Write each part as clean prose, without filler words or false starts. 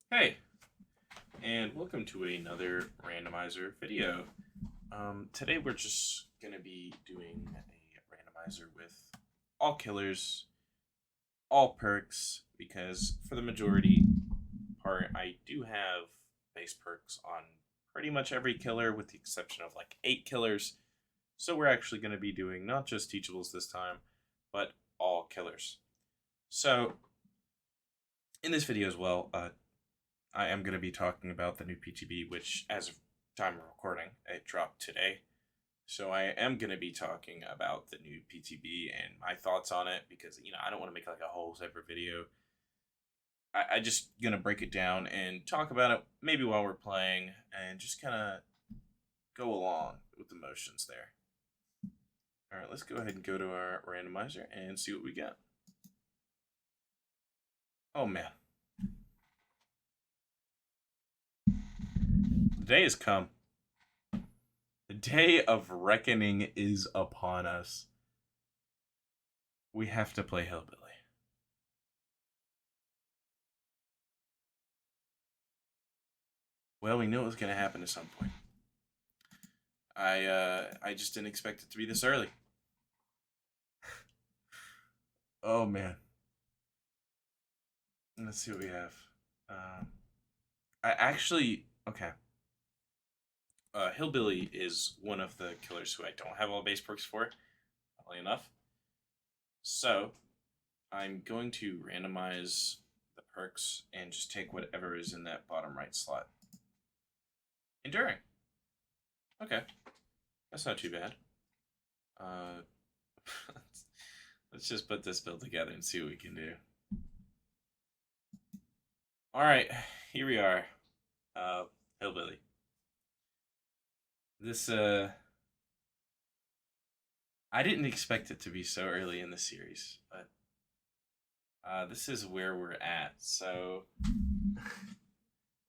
Hey, and welcome to another randomizer video. Today we're just going to be doing a randomizer with all killers, all perks, because for the majority part, I do have base perks on pretty much every killer with the exception of like 8 killers. So we're actually going to be doing not just teachables this time, but all killers. So in this video as well, I am going to be talking about the new PTB, which, as of time of recording, it dropped today. So I am going to be talking about the new PTB and my thoughts on it because, I don't want to make like a whole separate video. I just going to break it down and talk about it maybe while we're playing and just kind of go along with the motions there. All right, let's go ahead and go to our randomizer and see what we get. Oh, man. The day has come. The day of reckoning is upon us. We have to play Hillbilly. Well, we knew it was going to happen at some point. I just didn't expect it to be this early. Oh man. Let's see what we have. I actually okay. Hillbilly is one of the killers who I don't have all base perks for, funnily enough. So I'm going to randomize the perks and just take whatever is in that bottom right slot. Enduring. Okay. That's not too bad. Let's just put this build together and see what we can do. Alright, here we are. Hillbilly. This, I didn't expect it to be so early in the series, but this is where we're at. So,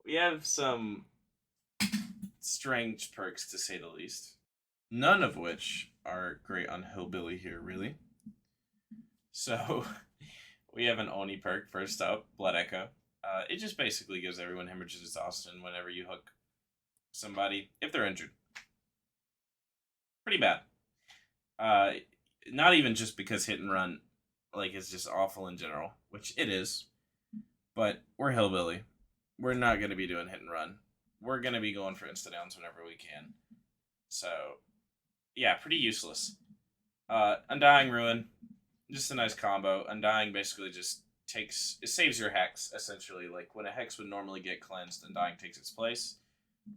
we have some strange perks to say the least. None of which are great on Hillbilly here, really. So, we have an Oni perk first up, Blood Echo. It just basically gives everyone hemorrhage exhaustion whenever you hook somebody if they're injured. Pretty bad. Not even just because hit and run is just awful in general, which it is. But we're Hillbilly. We're not going to be doing hit and run. We're going to be going for insta downs whenever we can. So, yeah, pretty useless. Undying Ruin, just a nice combo. Undying basically just it saves your hex, essentially. Like, when a hex would normally get cleansed, Undying takes its place.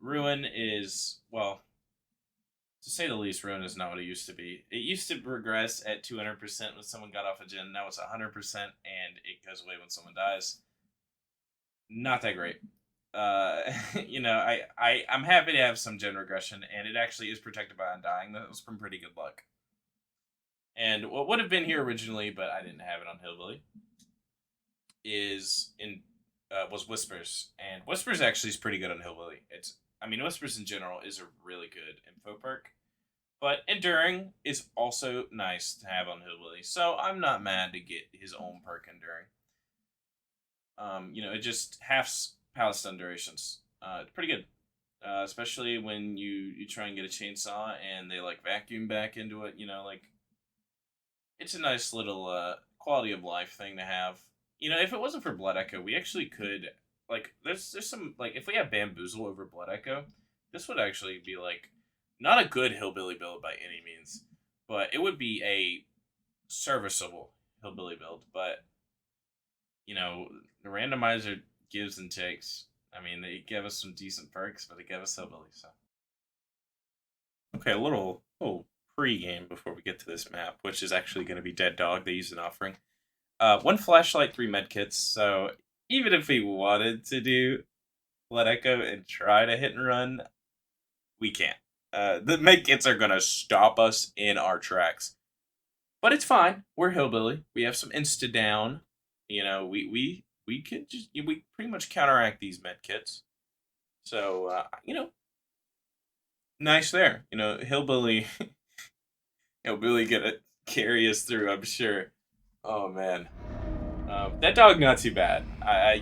Ruin is, well, to say the least, Ruin is not what it used to be. It used to regress at 200% when someone got off a gen. Now it's 100%, and it goes away when someone dies. Not that great. I'm happy to have some gen regression, and it actually is protected by Undying. That was from pretty good luck. And what would have been here originally, but I didn't have it on Hillbilly, was Whispers, and Whispers actually is pretty good on Hillbilly. Whispers in general is a really good info perk, but Enduring is also nice to have on Hillbilly, so I'm not mad to get his own perk Enduring. It just halves pallet stun durations. It's pretty good, especially when you try and get a chainsaw and they vacuum back into it. It's a nice little quality of life thing to have. If it wasn't for Blood Echo, we actually could there's some if we have Bamboozle over Blood Echo, this would actually be not a good Hillbilly build by any means, but it would be a serviceable Hillbilly build. But the randomizer gives and takes. They gave us some decent perks, but they gave us Hillbilly. So okay, a little pre-game before we get to this map, which is actually going to be Dead Dog. They use an offering. 1 flashlight, 3 medkits. So even if we wanted to do Blood Echo and try to hit and run, we can't. The medkits are going to stop us in our tracks. But it's fine. We're Hillbilly. We have some insta down. We pretty much counteract these medkits. So, nice there. Hillbilly gonna carry us through, I'm sure. Oh man. That dog, not too bad.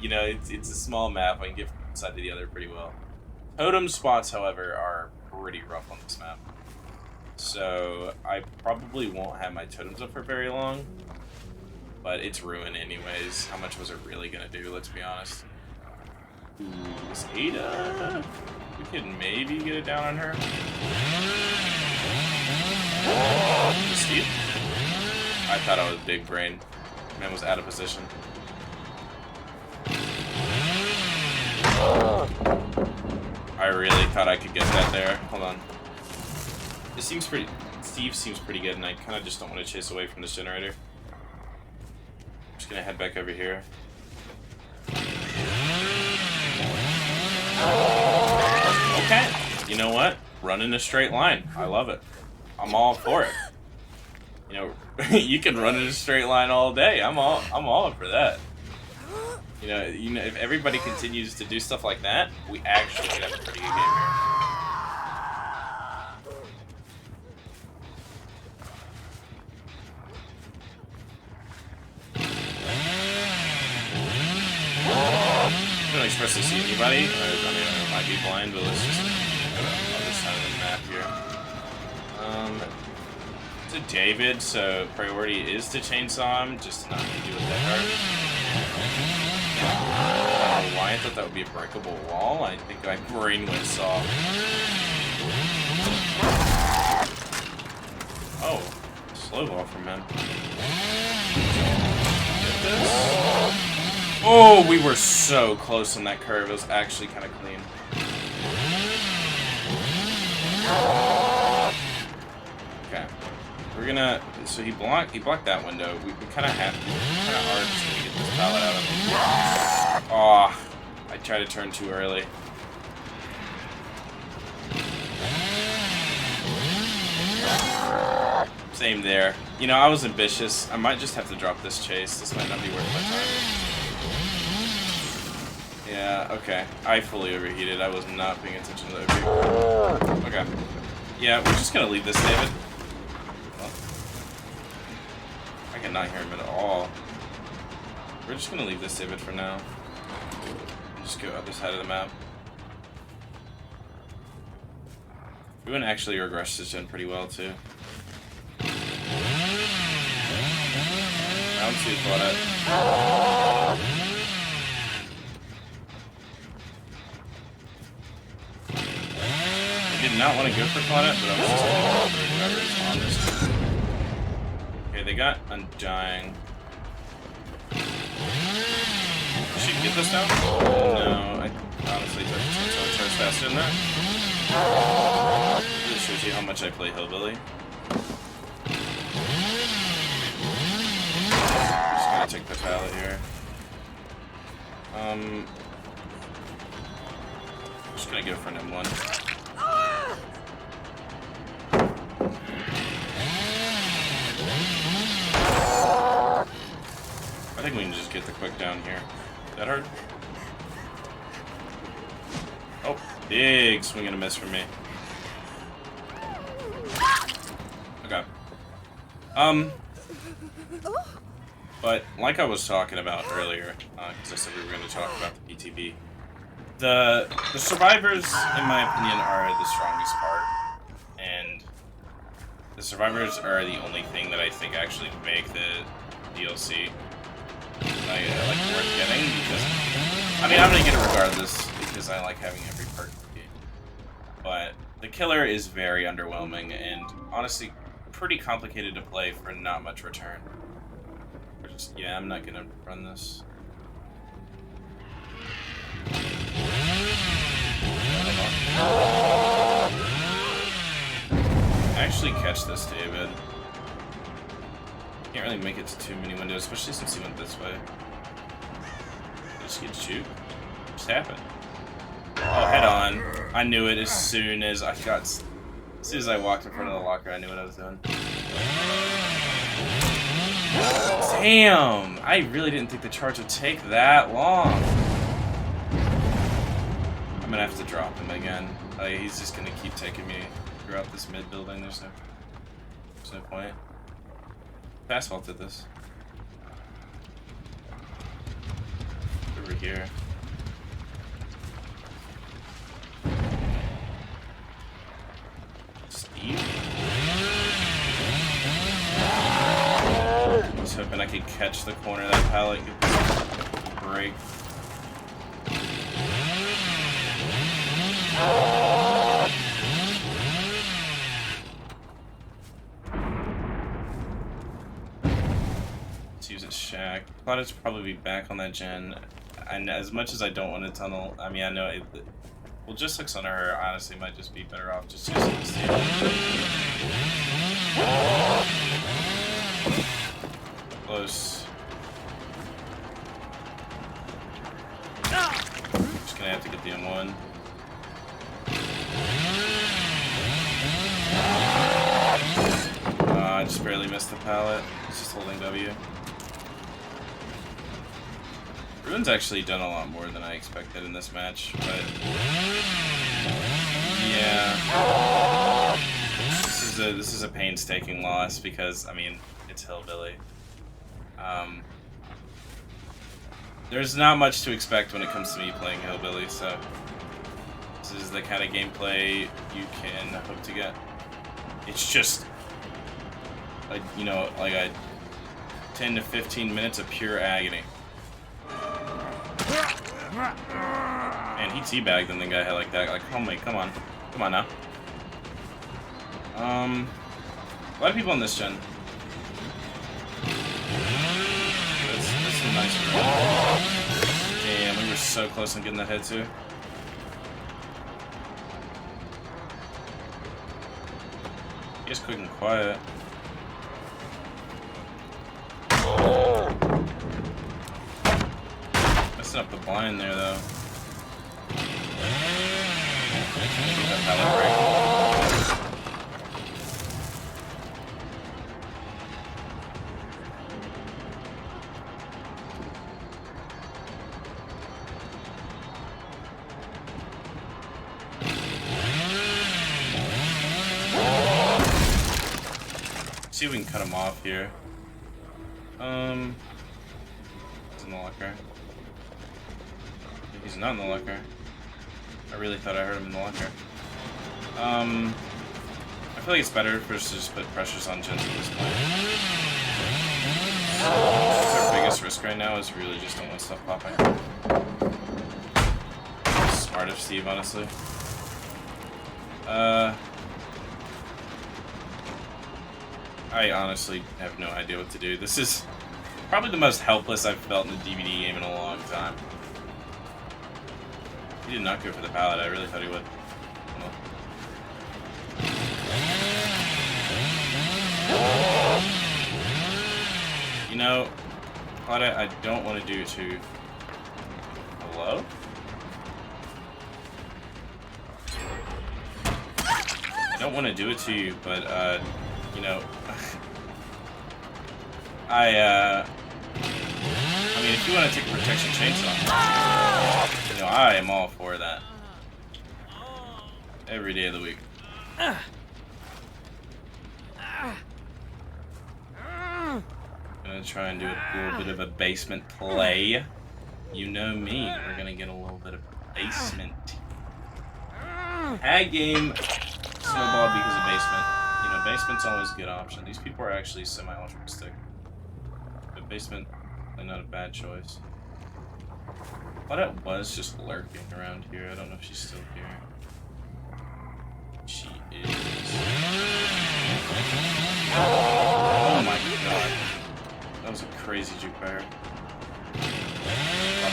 You know, it's a small map. I can get from one side to the other pretty well. Totem spots, however, are pretty rough on this map. So I probably won't have my totems up for very long. But it's ruined anyways. How much was it really gonna do? Let's be honest. Ooh, this Ada. We could maybe get it down on her. Steve? I thought I was big brain. Man was out of position. I really thought I could get that there. Hold on. This seems pretty... Steve seems pretty good, and I kind of just don't want to chase away from this generator. I'm just going to head back over here. Okay. You know what? Run in a straight line. I love it. I'm all for it. You know, you can run in a straight line all day. I'm all for that. You know, if everybody continues to do stuff like that, we actually could have a pretty good game here. I don't express to see anybody. I mean, I might be blind, but let's just go to the other side of the map here. To David, so priority is to chainsaw him, just to not have to deal with that hard. I don't know why I thought that would be a breakable wall. I think my brain went soft. Oh, slow ball from him. Oh, we were so close on that curve. It was actually kind of clean. Okay. We're gonna, so he blocked that window. We kind of have, kind of hard just to get this pallet out of him. Oh, I tried to turn too early. Same there. You know, I was ambitious. I might just have to drop this chase. This might not be worth my time. Yeah, okay. I fully overheated. I was not paying attention to the overheat. Okay. Yeah, we're just gonna leave this, David. I cannot hear him at all. We're just gonna leave this David for now. Just go other side of the map. We went actually regress this gen pretty well too. Round 2 Claudette. I did not want to go for Claudette, but I was just going to go for whoever's on this team. Okay, they got Undying. Should get this down? No, I honestly took the chainsaw charge faster than that. This shows you how much I play Hillbilly. Just gonna take the pallet here. Just gonna go for an M1. I think we can just get the quick down here. That hurt? Oh, big swing and a miss from me. Okay. But like I was talking about earlier, because I said we were going to talk about the PTB, the survivors, in my opinion, are the strongest part, and the survivors are the only thing that I think actually make the DLC like worth getting, because I mean I'm gonna get it regardless because I like having every perk in the game. But the killer is very underwhelming and honestly pretty complicated to play for not much return. Yeah, I'm not gonna run this. Actually catch this, David. Can't really make it to too many windows, especially since he went this way. Just get shoot. Just happen. Oh, head on. I knew it as soon as I got. As soon as I walked in front of the locker, I knew what I was doing. Damn! I really didn't think the charge would take that long. I'm gonna have to drop him again. He's just gonna keep taking me throughout this mid building. There's no point. Fast vaulted this. over here. Steve? I was hoping I could catch the corner of that pallet, get this break. Let's use it Shack. Thought it's probably be back on that gen. And as much as I don't want to tunnel, I mean, I know it, logistics on her honestly might just be better off just using the stable. Close. Just gonna have to get the M1. I just barely missed the pallet. It's just holding W. Ruin's actually done a lot more than I expected in this match, but yeah, this is a painstaking loss because I mean it's Hillbilly. There's not much to expect when it comes to me playing Hillbilly, so this is the kind of gameplay you can hope to get. It's just like, you know, like a 10 to 15 minutes of pure agony. And he teabagged and then got hit like that. Like, oh my, come on now. A lot of people on this gen. That's a nice run. Damn, we were so close on getting that hit too. Just quick and quiet. Messing up the blind there though. That pallet break. See if we can cut him off here. He's in the locker. He's not in the locker. I really thought I heard him in the locker. I feel like it's better for us to just put pressures on gens at this point. Our biggest risk right now is really just don't want stuff popping. Smart of Steve, honestly. I honestly have no idea what to do. This is probably the most helpless I've felt in a DVD game in a long time. He did not go for the pallet. I really thought he would. You know, what I don't want to do to... Hello? I don't want to do it to you, but, you know... I mean, if you want to take a protection chainsaw, you know, I am all for that. Every day of the week. Gonna try and do a little bit of a basement play. You know me, we're gonna get a little bit of basement. Ag game snowballed because of basement. You know, basement's always a good option. These people are actually semi-altruistic. But basement, not a bad choice. I thought it was just lurking around here. I don't know if she's still here. She is. Oh my god. That was a crazy juke by her. Out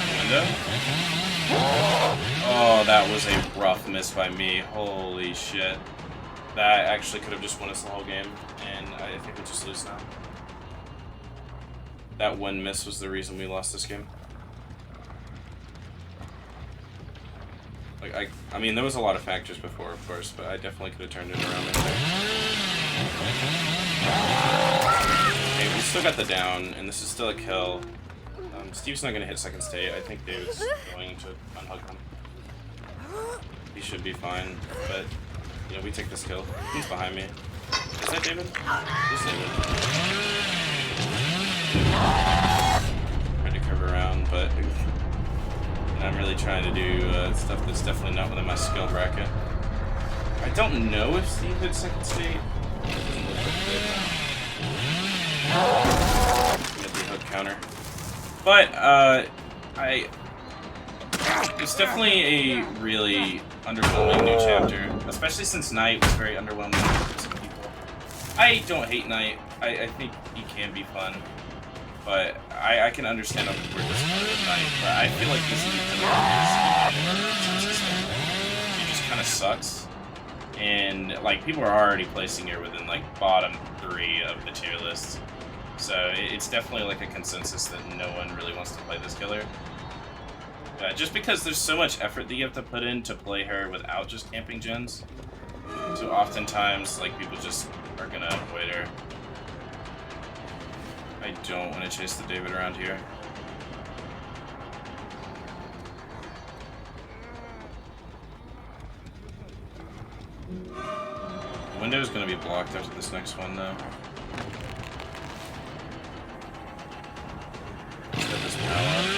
the window? Oh, that was a rough miss by me. Holy shit. That actually could have just won us the whole game, and I think we'll just lose now. That one miss was the reason we lost this game. Like, I mean, there was a lot of factors before, of course, but I definitely could have turned it around right there. Okay, we still got the down, and this is still a kill. Steve's not going to hit second state. I think David's going to unhook him. He should be fine, but, you know, we take this kill. He's behind me. Is that David? It's David. Tried to curve around, but And I'm really trying to do stuff that's definitely not within my skill bracket. I don't know if Steve hit second state. Doesn't look like it. Get the hook counter. But, it's definitely a really underwhelming new chapter, especially since Knight was very underwhelming for some people. I don't hate Knight. I think he can be fun, but I can understand how people are disappointed with Knight. But I feel like this is he just kind of sucks, and like people are already placing her within like bottom 3 of the tier list. So it's definitely like a consensus that no one really wants to play this killer. Just because there's so much effort that you have to put in to play her without just camping gens. So oftentimes, like, people just are gonna avoid her. I don't want to chase the David around here. The window is gonna be blocked after this next one, though. Let's get this power.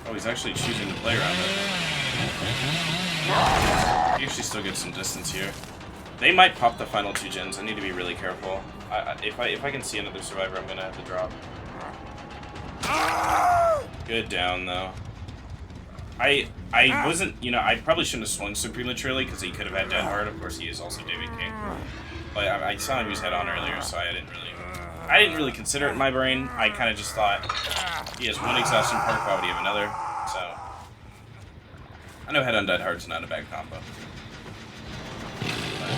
Oh, he's actually choosing to play around it. He actually still gets some distance here. They might pop the final 2 gens. I need to be really careful. If I can see another survivor, I'm gonna have to drop. Good down though. I wasn't, you know, I probably shouldn't have swung so prematurely because he could have had Dead Hard. Of course, he is also David King. But I saw him use head on earlier, so I didn't really consider it in my brain. I kind of just thought he has one exhaustion perk, why would he have another? So I know head on Dead Hard's not a bad combo. But,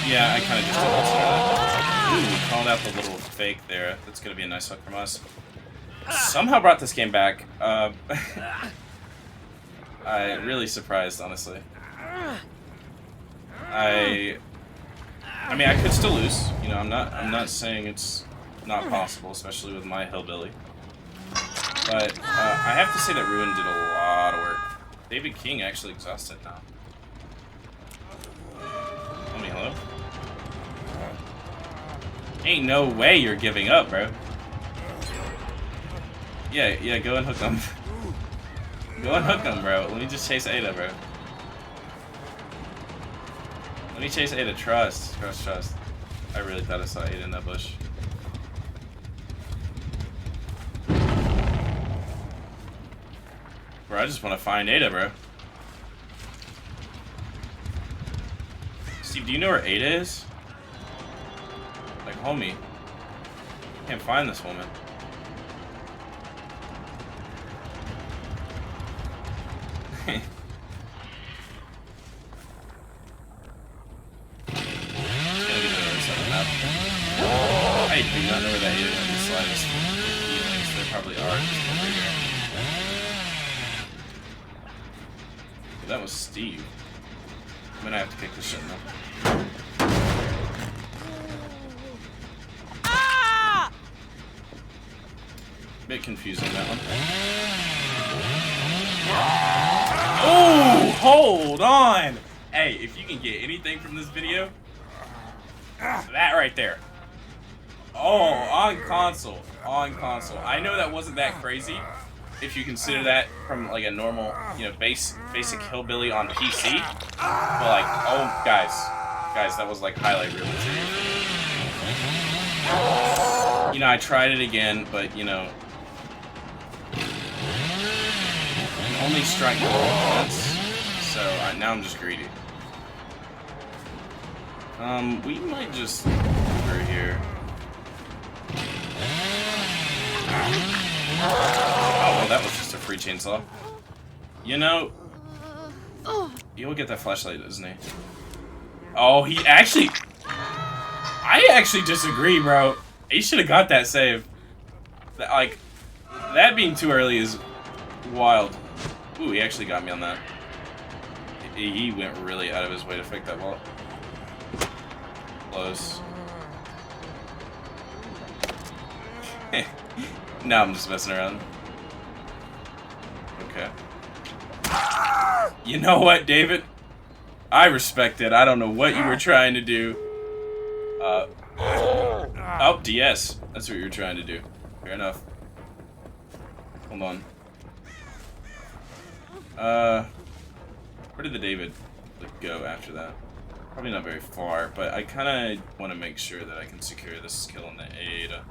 yeah, I kind of just didn't consider that. Ooh, we called out the little fake there. That's gonna be a nice hook from us. Somehow brought this game back. I'm really surprised, honestly. I mean, I could still lose. You know, I'm not saying it's not possible, especially with my hillbilly. But I have to say that Ruin did a lot of work. David King actually exhausted now. Tell me hello. Ain't no way you're giving up, bro. Yeah, go and hook him. Go and hook him, bro. Let me just chase Ada, bro. Let me chase Ada. Trust. I really thought I saw Ada in that bush. Bro, I just want to find Ada, bro. Steve, do you know where Ada is? Like, homie. Can't find this woman. I do not know where that is in the slightest. Feelings, there probably are just over here. That was Steve. I'm gonna have to kick this shit now. Bit confusing, that one. Oh, hold on! Hey, if you can get anything from this video, that right there. Oh, on console. I know that wasn't that crazy if you consider that from like a normal, you know, basic hillbilly on PC. But like, oh, guys, that was like highlight reel material. You know, I tried it again, but you know, only strike once, so now I'm just greedy. We might just over here. Oh, well, that was just a free chainsaw. You know, he'll get that flashlight, doesn't he? Oh, he actually... I actually disagree, bro. He should have got that save. Like, that being too early is wild. Ooh, he actually got me on that. He went really out of his way to fake that ball. Close. Now I'm just messing around. Okay. You know what, David? I respect it. I don't know what you were trying to do. Oh, DS. That's what you were trying to do. Fair enough. Hold on. Where did the David go after that? Probably not very far, but I kind of want to make sure that I can secure this kill on the Ada.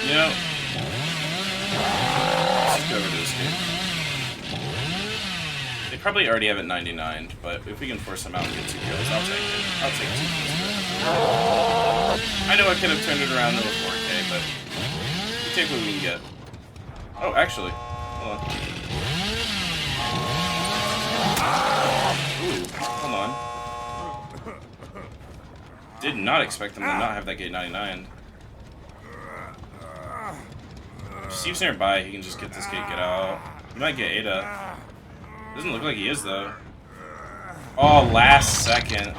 You know, let's go over to this game. They probably already have it 99, but if we can force them out and get 2 kills, I'll take it. I'll take 2 kills. I know I could have turned it around to a 4K, but we take what we can get. Oh, actually, hold on. Ooh, hold on. Did not expect them to not have that gate 99. If Steve's nearby, he can just get this gate, get out. He might get Ada. Doesn't look like he is, though. Oh, last second.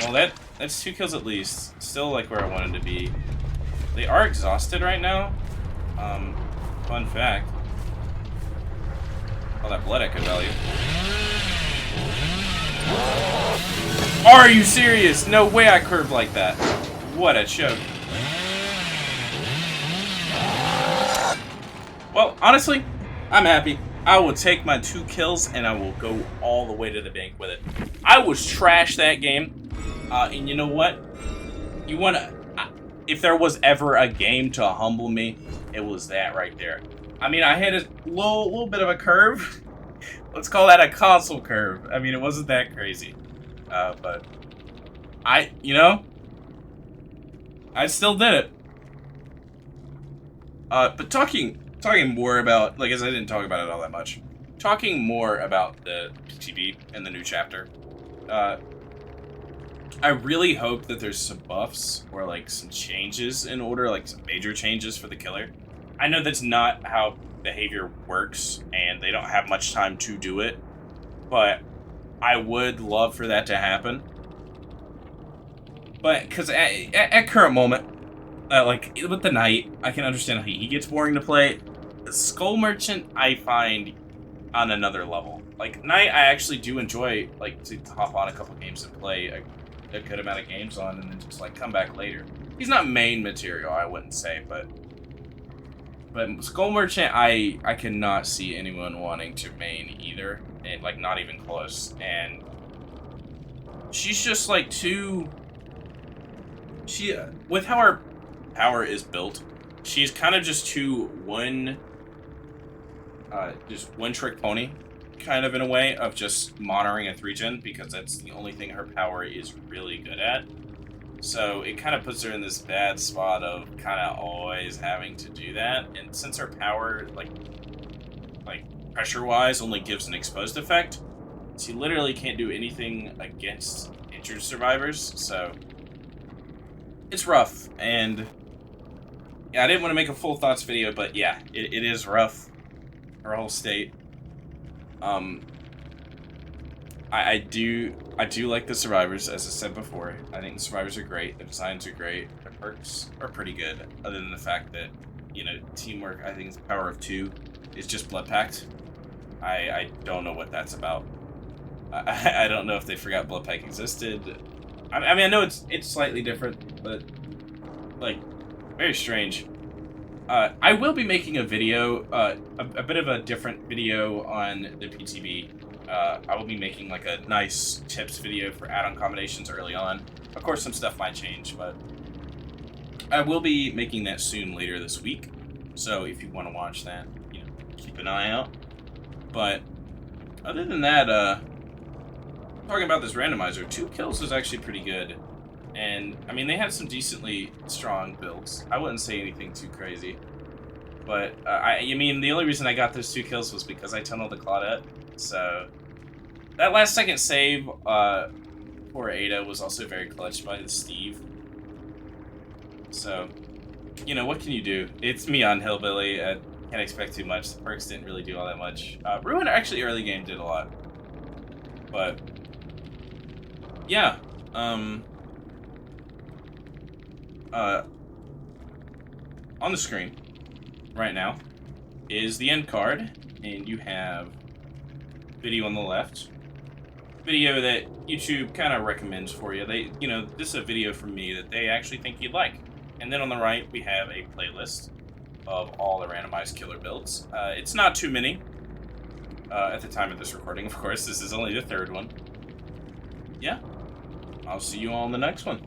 Well, that's 2 kills at least. Still, like, where I wanted to be. They are exhausted right now. Fun fact. All that blood echo value. Are you serious? No way I curved like that. What a choke. Well, honestly, I'm happy. I will take my 2 kills and I will go all the way to the bank with it. I was trash that game. And you know what? You wanna... If there was ever a game to humble me, it was that right there. I mean, I had a little bit of a curve. Let's call that a console curve. I mean, it wasn't that crazy. But... you know... I still did it. But talking more about, like, as I didn't talk about it all that much, talking more about the PTB and the new chapter, I really hope that there's some buffs or, like, some changes in order, like, some major changes for the killer. I know that's not how behavior works, and they don't have much time to do it, but I would love for that to happen. But, because at current moment, like, with the Knight, I can understand how he gets boring to play. Skull Merchant, I find on another level. Like, Knight, I actually do enjoy, like, to hop on a couple games and play a good amount of games on and then just, like, come back later. He's not main material, I wouldn't say, but Skull Merchant, I cannot see anyone wanting to main either, and, like, not even close. And she's just, like, too... with how her power is built, she's kind of just too just one-trick pony, kind of in a way, of just monitoring a 3-gen, because that's the only thing her power is really good at. So it kind of puts her in this bad spot of kind of always having to do that. And since her power, like pressure-wise, only gives an exposed effect, she literally can't do anything against injured survivors. So it's rough. And yeah, I didn't want to make a full thoughts video, but yeah, it is rough. Her whole state. I do like the survivors, as I said before. I think the survivors are great. The designs are great. The perks are pretty good, other than the fact that, you know, teamwork, I think it's power of 2 is just blood pact. I don't know what that's about. I don't know if they forgot blood pact existed. I mean, I know it's slightly different, but, like, very strange. I will be making a video, a bit of a different video on the PTB. I will be making, like, a nice tips video for add-on combinations early on. Of course, some stuff might change, but I will be making that soon later this week. So if you want to watch that, you know, keep an eye out. But other than that, talking about this randomizer, 2 kills is actually pretty good. And, I mean, they had some decently strong builds. I wouldn't say anything too crazy. But, I mean, the only reason I got those 2 kills was because I tunneled the Claudette. So, that last second save for Ada was also very clutch by the Steve. So, you know, what can you do? It's me on Hillbilly. Can't expect too much. The perks didn't really do all that much. Ruin actually early game did a lot. But yeah. On the screen right now is the end card, and you have video on the left. Video that YouTube kind of recommends for you. This is a video from me that they actually think you'd like. And then on the right, we have a playlist of all the randomized killer builds. It's not too many at the time of this recording, of course. This is only the third one. Yeah. I'll see you all in the next one.